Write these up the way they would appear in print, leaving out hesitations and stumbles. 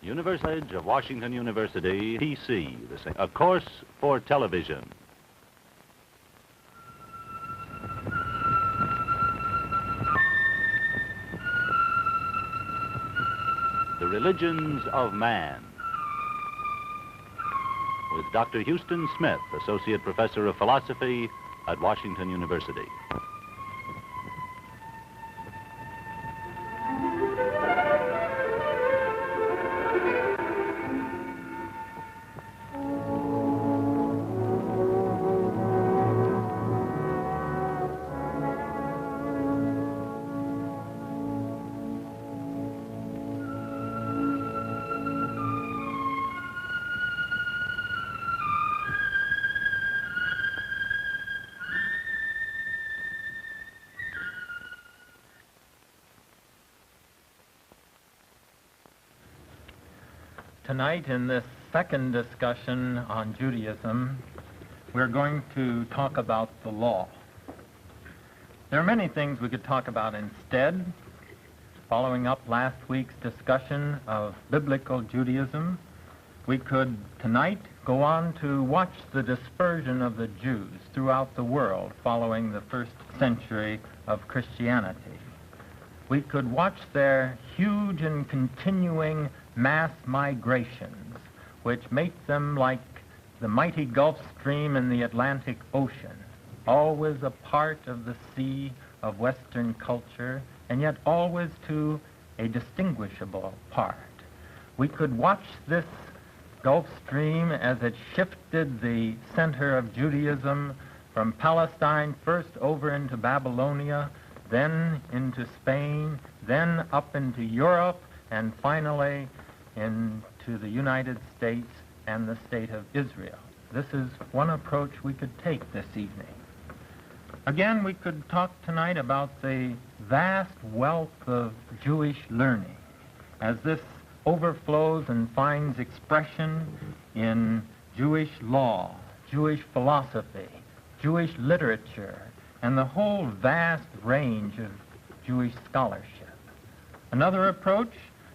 University of Washington University, PC, a course for television. The Religions of Man, with Dr. Houston Smith, Associate Professor of Philosophy at Washington University. Tonight, in this second discussion on Judaism, we're going to talk about the law. There are many things we could talk about instead. Following up last week's discussion of biblical Judaism, we could tonight go on to watch the dispersion of the Jews throughout the world following the first century of Christianity. We could watch their huge and continuing mass migrations, which make them like the mighty Gulf Stream in the Atlantic Ocean, always a part of the sea of Western culture, and yet always to a distinguishable part. We could watch this Gulf Stream as it shifted the center of Judaism from Palestine first over into Babylonia, then into Spain, then up into Europe, and finally into the United States and the state of Israel. This is one approach we could take this evening. Again, we could talk tonight about the vast wealth of Jewish learning as this overflows and finds expression in Jewish law, Jewish philosophy, Jewish literature, and the whole vast range of Jewish scholarship. Another approach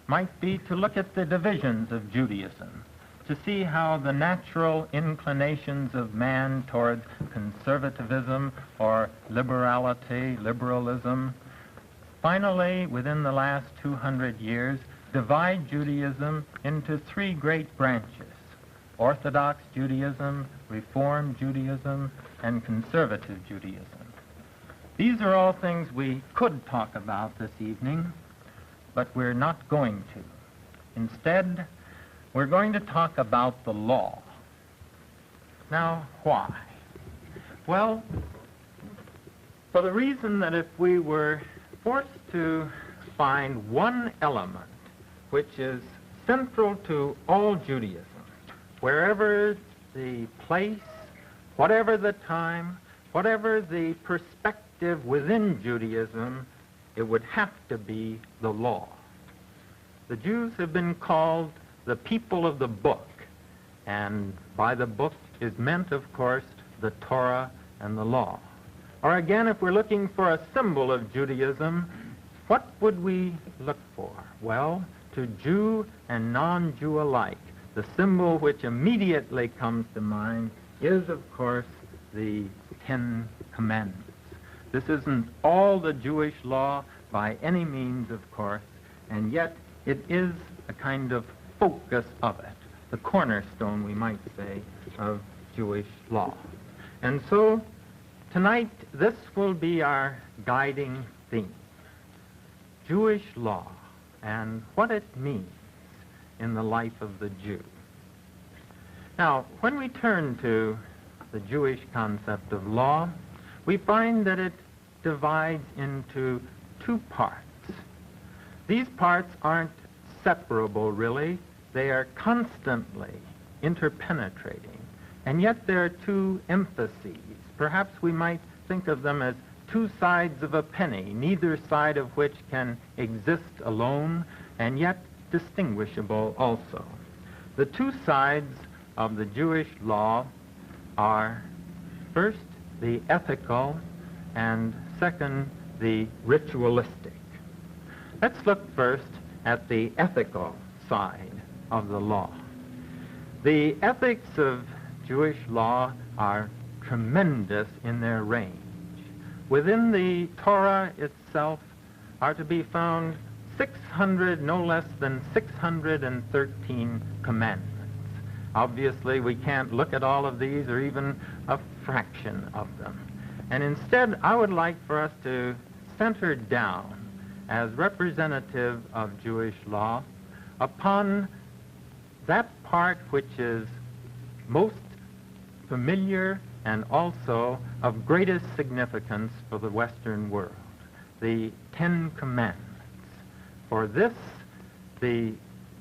might be to look at the divisions of Judaism, to see how the natural inclinations of man towards conservatism or liberalism, finally, within the last 200 years, divide Judaism into three great branches: Orthodox Judaism, Reform Judaism, and Conservative Judaism. These are all things we could talk about this evening, but we're not going to. Instead, we're going to talk about the law. Now, why? Well, for the reason that if we were forced to find one element which is central to all Judaism, wherever the place, whatever the time, whatever the perspective within Judaism, it would have to be the law. The Jews have been called the people of the book, and by the book is meant, of course, the Torah and the law. Or again, if we're looking for a symbol of Judaism, what would we look for? Well, to Jew and non-Jew alike, the symbol which immediately comes to mind is, of course, the Ten Commandments. This isn't all the Jewish law by any means, of course, and yet it is a kind of focus of it, the cornerstone, we might say, of Jewish law. And so tonight, this will be our guiding theme: Jewish law and what it means in the life of the Jew. Now, when we turn to the Jewish concept of law, we find that it divides into two parts. These parts aren't separable, really. They are constantly interpenetrating, and yet there are two emphases. Perhaps we might think of them as two sides of a penny, neither side of which can exist alone, and yet distinguishable also. The two sides of the Jewish law are, first, the ethical, and second, the ritualistic. Let's look first at the ethical side. of the law. The ethics of Jewish law are tremendous in their range. Within the Torah itself are to be found 600, no less than 613 commandments. Obviously, we can't look at all of these or even a fraction of them. And instead, I would like for us to center down as representative of Jewish law upon that part which is most familiar and also of greatest significance for the Western world, the Ten Commandments. For this, the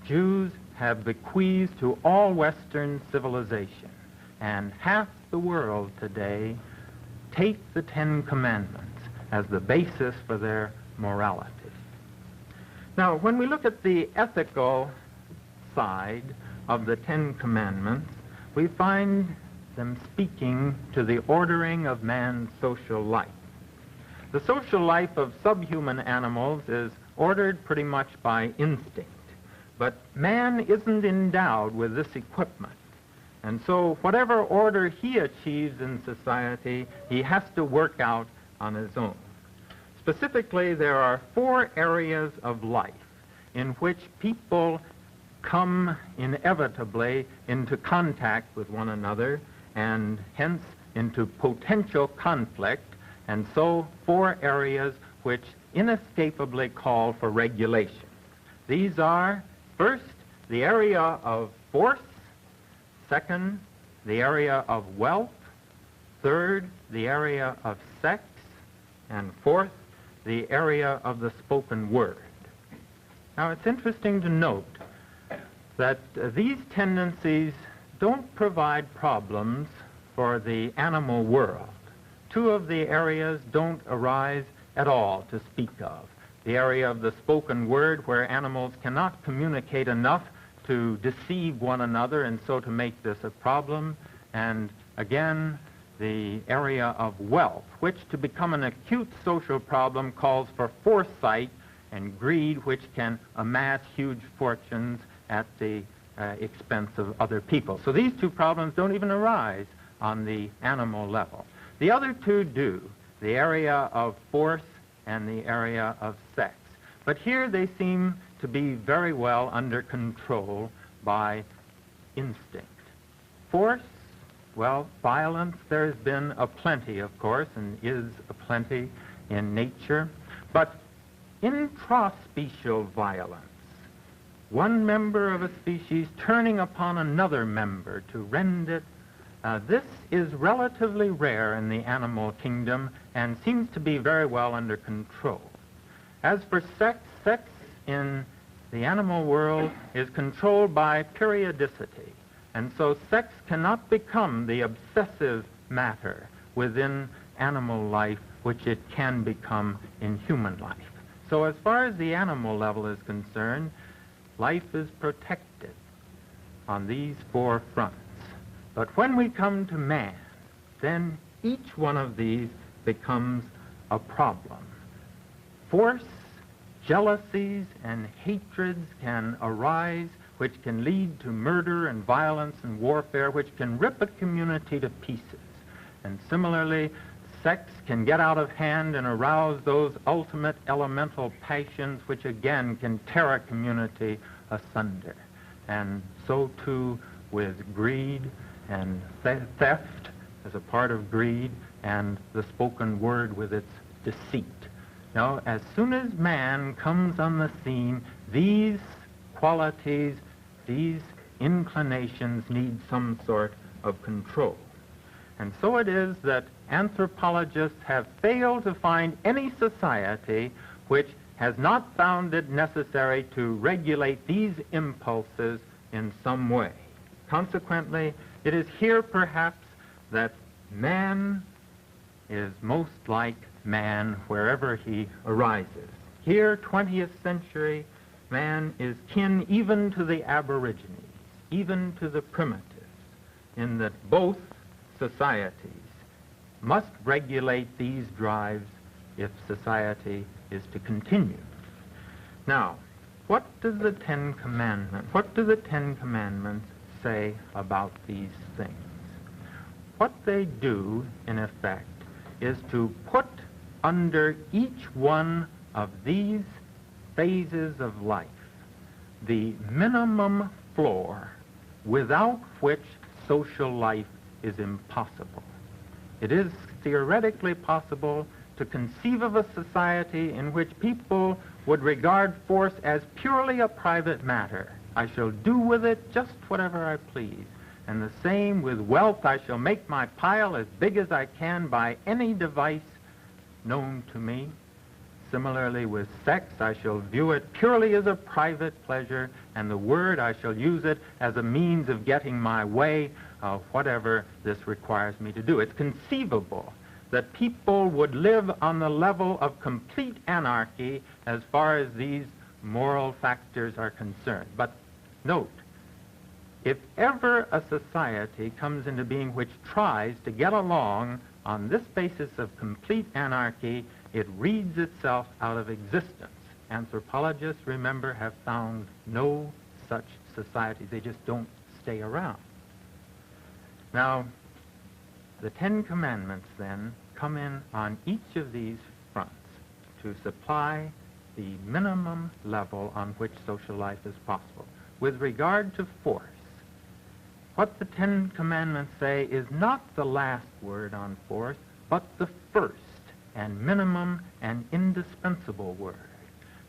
Jews have bequeathed to all Western civilization, and half the world today take the Ten Commandments as the basis for their morality. Now, when we look at the ethical side of the Ten Commandments, we find them speaking to the ordering of man's social life. The social life of subhuman animals is ordered pretty much by instinct, but man isn't endowed with this equipment. And so whatever order he achieves in society, he has to work out on his own. Specifically, there are 4 areas of life in which people come inevitably into contact with one another and hence into potential conflict, and so 4 areas which inescapably call for regulation. These are, first, the area of force; second, the area of wealth; third, the area of sex; and fourth, the area of the spoken word. Now, it's interesting to note that these tendencies don't provide problems for the animal world. 2 of the areas don't arise at all to speak of. The area of the spoken word, where animals cannot communicate enough to deceive one another and so to make this a problem, and again, the area of wealth, which to become an acute social problem calls for foresight and greed, which can amass huge fortunes at the expense of other people. So these 2 problems don't even arise on the animal level. The other 2 do, the area of force and the area of sex. But here they seem to be very well under control by instinct. Force, well, violence, there's been a plenty, of course, and is a plenty in nature. But intraspecial violence, one member of a species turning upon another member to rend it, this is relatively rare in the animal kingdom and seems to be very well under control. As for sex, sex in the animal world is controlled by periodicity, and so sex cannot become the obsessive matter within animal life which it can become in human life. So as far as the animal level is concerned, life is protected on these 4 fronts. But when we come to man, then each one of these becomes a problem. Force, jealousies, and hatreds can arise, which can lead to murder and violence and warfare, which can rip a community to pieces. And similarly, sex can get out of hand and arouse those ultimate elemental passions which again can tear a community asunder. And so too with greed and theft as a part of greed, and the spoken word with its deceit. Now, as soon as man comes on the scene, these qualities, these inclinations need some sort of control. And so it is that anthropologists have failed to find any society which has not found it necessary to regulate these impulses in some way. Consequently, it is here perhaps that man is most like man wherever he arises. Here, 20th century, man is kin even to the aborigines, even to the primitives, in that both societies must regulate these drives if society is to continue. Now, what do the Ten Commandments say about these things? What they do, in effect, is to put under each one of these phases of life the minimum floor without which social life is impossible. It is theoretically possible to conceive of a society in which people would regard force as purely a private matter. I shall do with it just whatever I please. And the same with wealth. I shall make my pile as big as I can by any device known to me. Similarly with sex, I shall view it purely as a private pleasure, and the word, I shall use it as a means of getting my way, whatever this requires me to do. It's conceivable that people would live on the level of complete anarchy as far as these moral factors are concerned. But note, if ever a society comes into being which tries to get along on this basis of complete anarchy, it reads itself out of existence. Anthropologists, remember, have found no such societies. They just don't stay around. Now, the Ten Commandments, then, come in on each of these fronts to supply the minimum level on which social life is possible. With regard to force, what the Ten Commandments say is not the last word on force, but the first and minimum and indispensable word.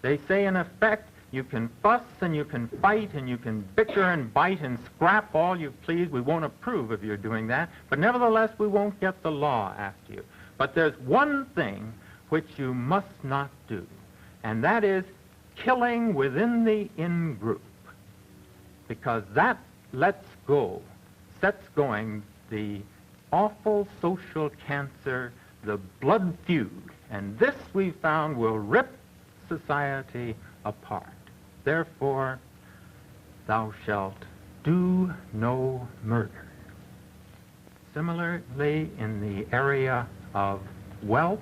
They say, in effect, you can fuss and you can fight and you can bicker and bite and scrap all you please. We won't approve of your doing that, but nevertheless we won't get the law after you. But there's one thing which you must not do, and that is killing within the in-group, because that sets going the awful social cancer, the blood feud, and this we found will rip society apart. Therefore, thou shalt do no murder. Similarly, in the area of wealth,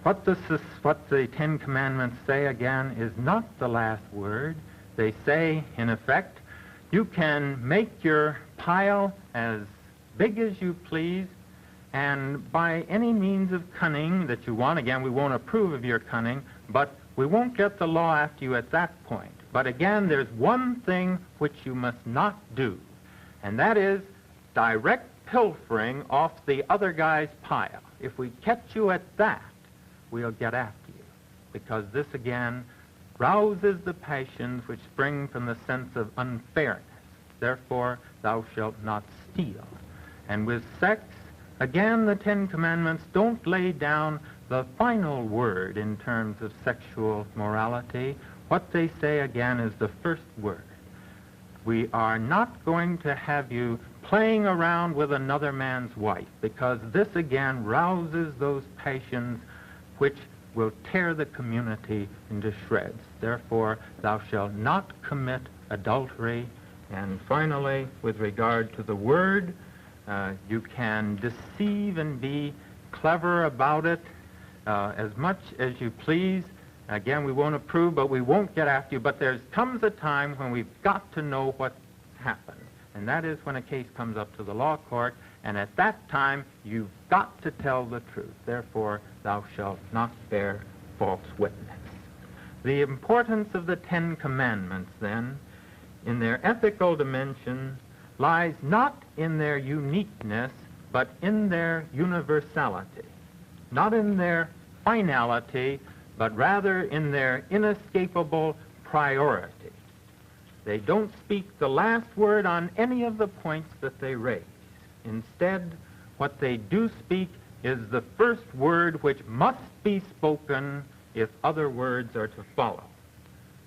what the Ten Commandments say, again, is not the last word. They say, in effect, you can make your pile as big as you please, and by any means of cunning that you want. Again, we won't approve of your cunning, but we won't get the law after you at that point. But again, there's one thing which you must not do, and that is direct pilfering off the other guy's pile. If we catch you at that, we'll get after you, because this again rouses the passions which spring from the sense of unfairness. Therefore, thou shalt not steal. And with sex, again, the Ten Commandments don't lay down the final word in terms of sexual morality. What they say, again, is the first word. We are not going to have you playing around with another man's wife, because this, again, rouses those passions which will tear the community into shreds. Therefore, thou shalt not commit adultery. And finally, with regard to the word, you can deceive and be clever about it as much as you please. Again, we won't approve, but we won't get after you. But there comes a time when we've got to know what happened. And that is when a case comes up to the law court, and at that time you've got to tell the truth. Therefore, thou shalt not bear false witness. The importance of the Ten Commandments, then, in their ethical dimension, lies not in their uniqueness, but in their universality. Not in their finality, but rather in their inescapable priority. They don't speak the last word on any of the points that they raise. Instead, what they do speak is the first word which must be spoken if other words are to follow.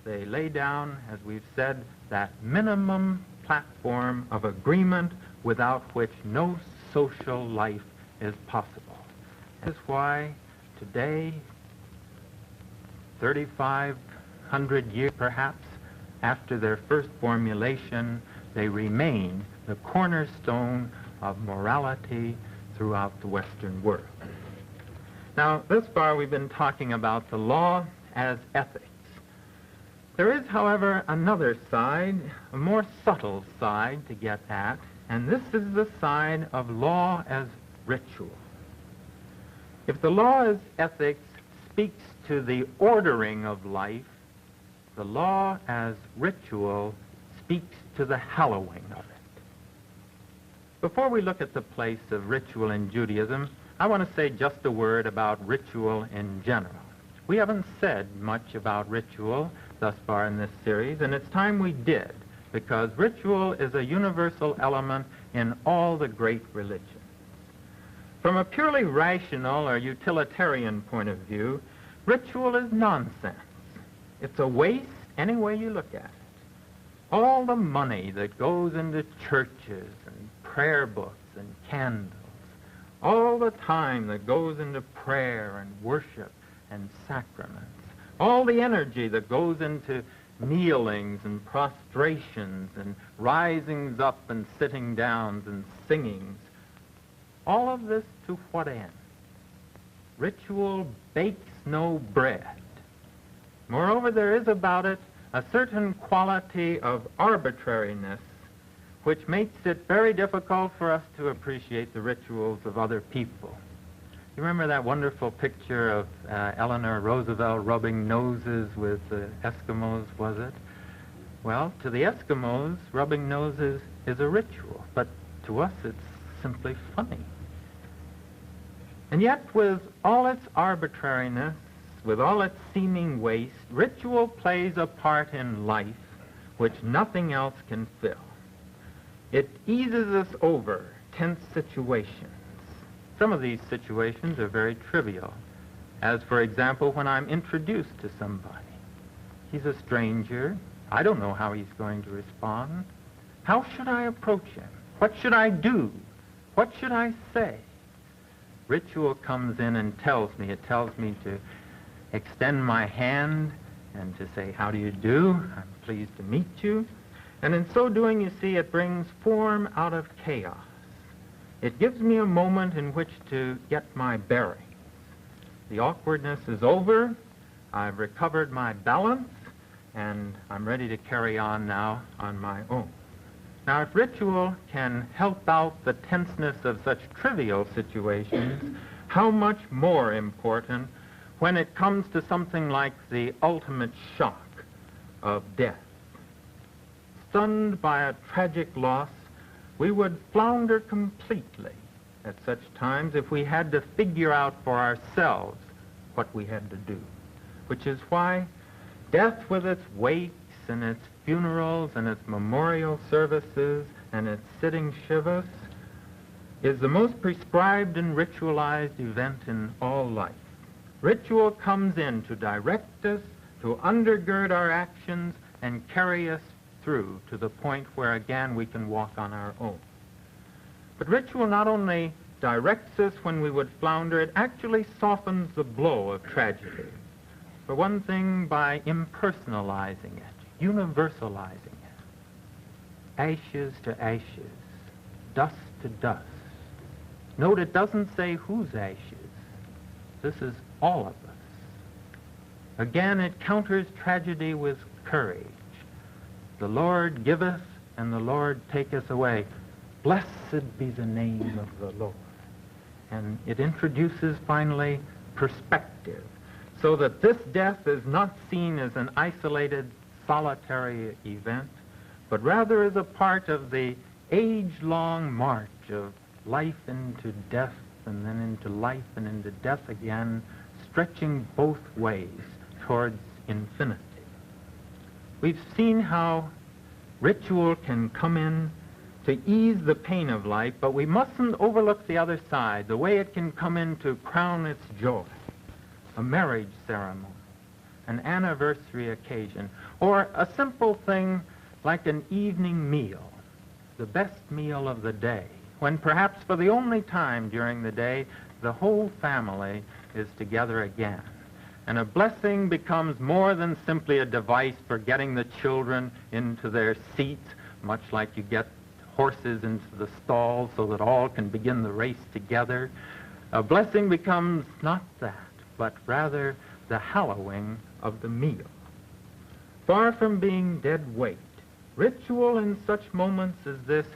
They lay down, as we've said, that minimum platform of agreement without which no social life is possible. That's why today, 3,500 years perhaps after their first formulation, they remain the cornerstone of morality throughout the Western world. Now, thus far we've been talking about the law as ethics. There is, however, another side, a more subtle side to get at, and this is the side of law as ritual. If the law as ethics speaks to the ordering of life, the law as ritual speaks to the hallowing of it. Before we look at the place of ritual in Judaism, I want to say just a word about ritual in general. We haven't said much about ritual thus far in this series, and it's time we did, because ritual is a universal element in all the great religions. From a purely rational or utilitarian point of view, ritual is nonsense. It's a waste any way you look at it. All the money that goes into churches and prayer books and candles, all the time that goes into prayer and worship and sacraments, all the energy that goes into kneelings and prostrations and risings up and sitting downs and singings, all of this to what end? Ritual bakes no bread. Moreover, there is about it a certain quality of arbitrariness which makes it very difficult for us to appreciate the rituals of other people. You remember that wonderful picture of Eleanor Roosevelt rubbing noses with the Eskimos, was it? Well, to the Eskimos, rubbing noses is a ritual, but to us it's simply funny. And yet, with all its arbitrariness, with all its seeming waste, ritual plays a part in life which nothing else can fill. It eases us over tense situations. Some of these situations are very trivial, as, for example, when I'm introduced to somebody. He's a stranger. I don't know how he's going to respond. How should I approach him? What should I do? What should I say? Ritual comes in and tells me. It tells me to extend my hand and to say, how do you do? I'm pleased to meet you. And in so doing, you see, it brings form out of chaos. It gives me a moment in which to get my bearings. The awkwardness is over. I've recovered my balance, and I'm ready to carry on now on my own. Now, if ritual can help out the tenseness of such trivial situations, how much more important when it comes to something like the ultimate shock of death. Stunned by a tragic loss, we would flounder completely at such times if we had to figure out for ourselves what we had to do, which is why death, with its wakes and its funerals and its memorial services and its sitting shivas, is the most prescribed and ritualized event in all life. Ritual comes in to direct us, to undergird our actions, and carry us through to the point where again we can walk on our own. But ritual not only directs us when we would flounder, it actually softens the blow of tragedy. For one thing, by impersonalizing it, universalizing it. Ashes to ashes, dust to dust. Note it doesn't say whose ashes. This is all of us. Again, it counters tragedy with courage. The Lord giveth, and the Lord taketh away. Blessed be the name of the Lord. And it introduces, finally, perspective, so that this death is not seen as an isolated, solitary event, but rather as a part of the age-long march of life into death, and then into life and into death again, stretching both ways towards infinity. We've seen how ritual can come in to ease the pain of life, but we mustn't overlook the other side, the way it can come in to crown its joy. A marriage ceremony, an anniversary occasion, or a simple thing like an evening meal, the best meal of the day, when perhaps for the only time during the day, the whole family is together again. And a blessing becomes more than simply a device for getting the children into their seats, much like you get horses into the stall so that all can begin the race together. A blessing becomes not that, but rather the hallowing of the meal. far from being dead weight. Ritual in such moments as this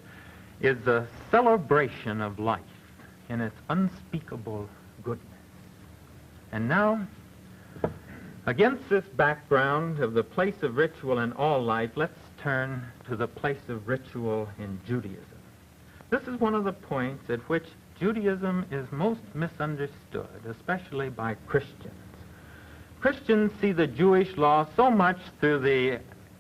is a celebration of life in its unspeakable goodness. And now, against this background of the place of ritual in all life, let's turn to the place of ritual in Judaism. This is one of the points at which Judaism is most misunderstood, especially by Christians. Christians see the Jewish law so much through the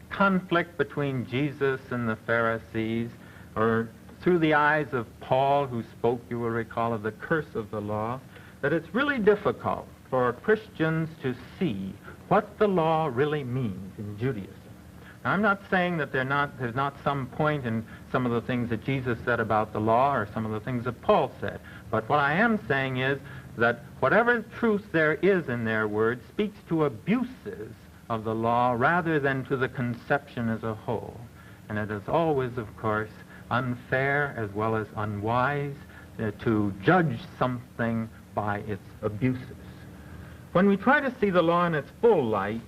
conflict between Jesus and the Pharisees, or through the eyes of Paul, who spoke, you will recall, of the curse of the law, that it's really difficult for Christians to see what the law really means in Judaism. Now, I'm not saying that there's not some point in some of the things that Jesus said about the law or some of the things that Paul said, but what I am saying is that whatever truth there is in their words speaks to abuses of the law rather than to the conception as a whole. And it is always, of course, unfair as well as unwise to judge something by its abuses. When we try to see the law in its full light,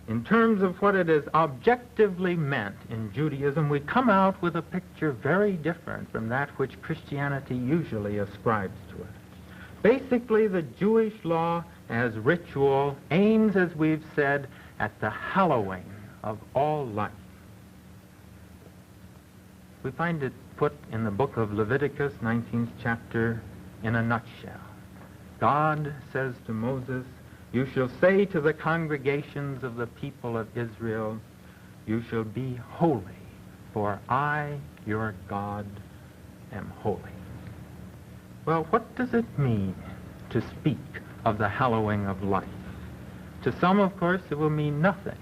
in terms of what it is objectively meant in Judaism, we come out with a picture very different from that which Christianity usually ascribes to it. Basically, the Jewish law as ritual aims, as we've said, at the hallowing of all life. We find it put in the book of Leviticus, 19th chapter, in a nutshell. God says to Moses, "You shall say to the congregations of the people of Israel, you shall be holy, for I, your God, am holy." Well, what does it mean to speak of the hallowing of life? To some, of course, it will mean nothing.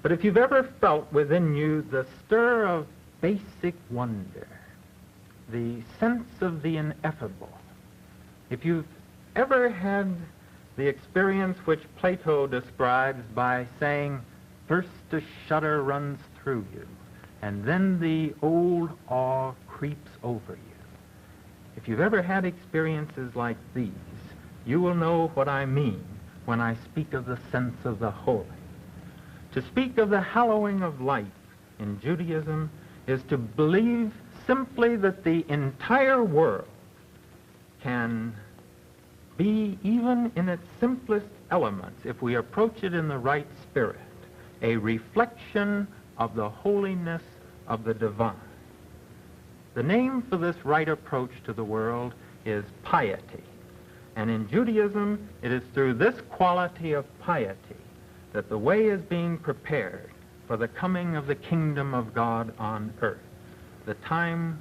But if you've ever felt within you the stir of basic wonder, the sense of the ineffable, if you've ever had the experience which Plato describes by saying, first a shudder runs through you, and then the old awe creeps over you. If you've ever had experiences like these, you will know what I mean when I speak of the sense of the holy. To speak of the hallowing of life in Judaism is to believe simply that the entire world can be, even in its simplest elements, if we approach it in the right spirit, a reflection of the holiness of the divine. The name for this right approach to the world is piety. And in Judaism, it is through this quality of piety that the way is being prepared for the coming of the kingdom of God on earth, the time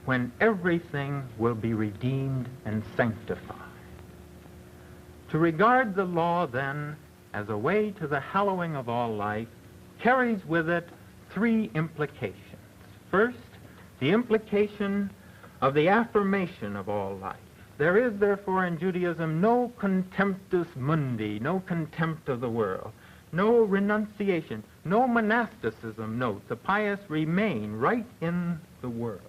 when everything will be redeemed and sanctified. To regard the law, then, as a way to the hallowing of all life carries with it three implications. First, the implication of the affirmation of all life. There is, therefore, in Judaism no contemptus mundi, no contempt of the world, no renunciation, no monasticism. Note, the pious remain right in the world.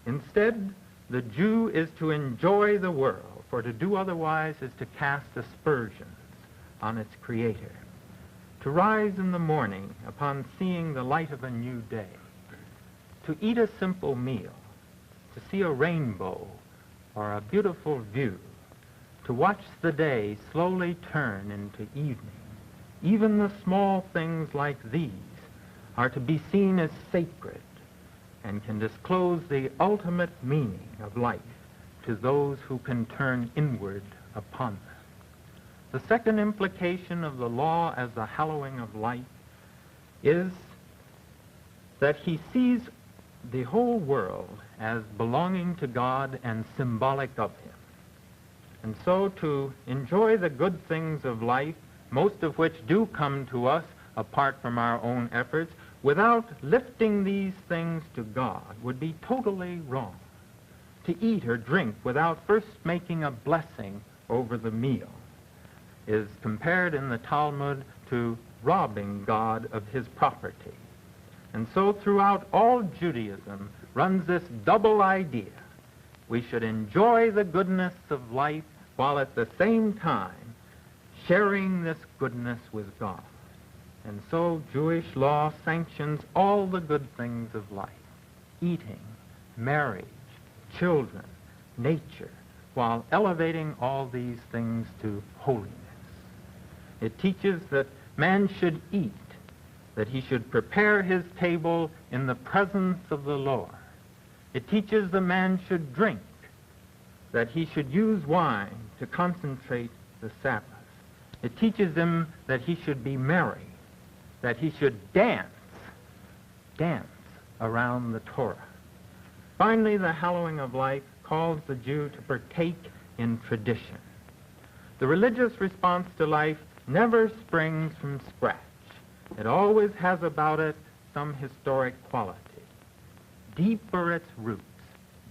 Instead, the Jew is to enjoy the world, for to do otherwise is to cast aspersions on its Creator. To rise in the morning upon seeing the light of a new day, to eat a simple meal, to see a rainbow or a beautiful view, to watch the day slowly turn into evening. Even the small things like these are to be seen as sacred and can disclose the ultimate meaning of life to those who can turn inward upon them. The second implication of the law as the hallowing of life is that he sees the whole world as belonging to God and symbolic of him. And so to enjoy the good things of life, most of which do come to us apart from our own efforts, without lifting these things to God would be totally wrong. To eat or drink without first making a blessing over the meal is compared in the Talmud to robbing God of his property. And so throughout all Judaism runs this double idea. We should enjoy the goodness of life while at the same time sharing this goodness with God. And so Jewish law sanctions all the good things of life: eating, marriage, children, nature, while elevating all these things to holiness. It teaches that man should eat, that he should prepare his table in the presence of the Lord. It teaches the man should drink, that he should use wine to concentrate the Sabbath. It teaches him that he should be merry, that he should dance around the Torah. Finally, the hallowing of life calls the Jew to partake in tradition. The religious response to life never springs from scratch. It always has about it some historic quality. Deep are its roots,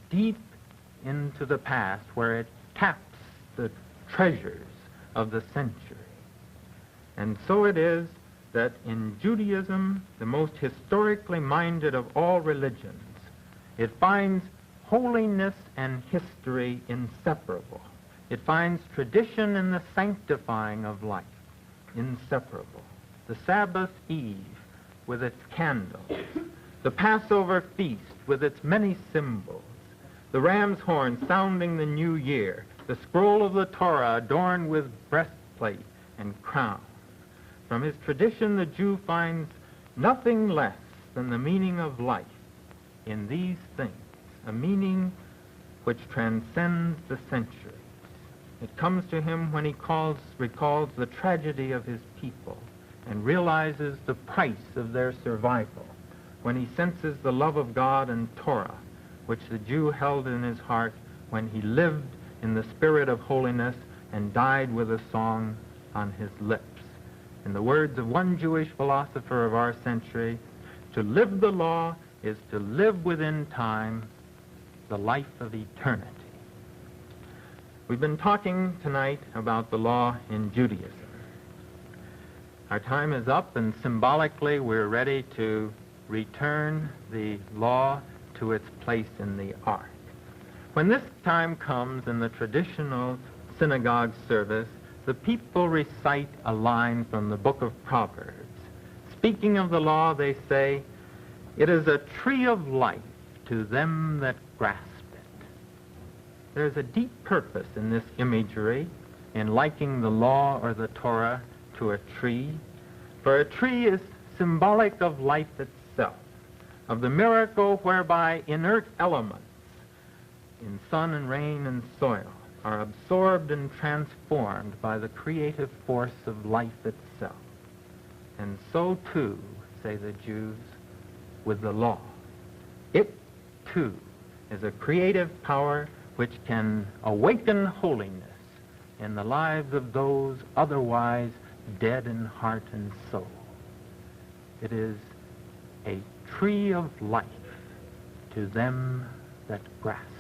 deep into the past, where it taps the treasures of the century. And so it is that in Judaism, the most historically minded of all religions, it finds holiness and history inseparable. It finds tradition in the sanctifying of life inseparable. The Sabbath Eve with its candles, the Passover feast with its many symbols, the ram's horn sounding the new year, the scroll of the Torah adorned with breastplate and crown. From his tradition, the Jew finds nothing less than the meaning of life in these things, a meaning which transcends the centuries. It comes to him when he recalls the tragedy of his people and realizes the price of their survival, when he senses the love of God and Torah, which the Jew held in his heart when he lived in the spirit of holiness and died with a song on his lips. In the words of one Jewish philosopher of our century, to live the law is to live within time the life of eternity. We've been talking tonight about the law in Judaism. Our time is up, and symbolically we're ready to return the law to its place in the ark. When this time comes in the traditional synagogue service, the people recite a line from the book of Proverbs. Speaking of the law, they say, "It is a tree of life to them that grasp it." There's a deep purpose in this imagery, in liking the law or the Torah to a tree, for a tree is symbolic of life itself, of the miracle whereby inert elements in sun and rain and soil are absorbed and transformed by the creative force of life itself. And so too, say the Jews, with the law. It too is a creative power which can awaken holiness in the lives of those otherwise dead in heart and soul. It is a tree of life to them that grasp it.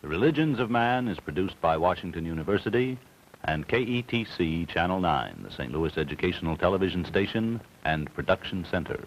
Religions of Man is produced by Washington University and KETC Channel 9, the St. Louis Educational Television Station and Production Center.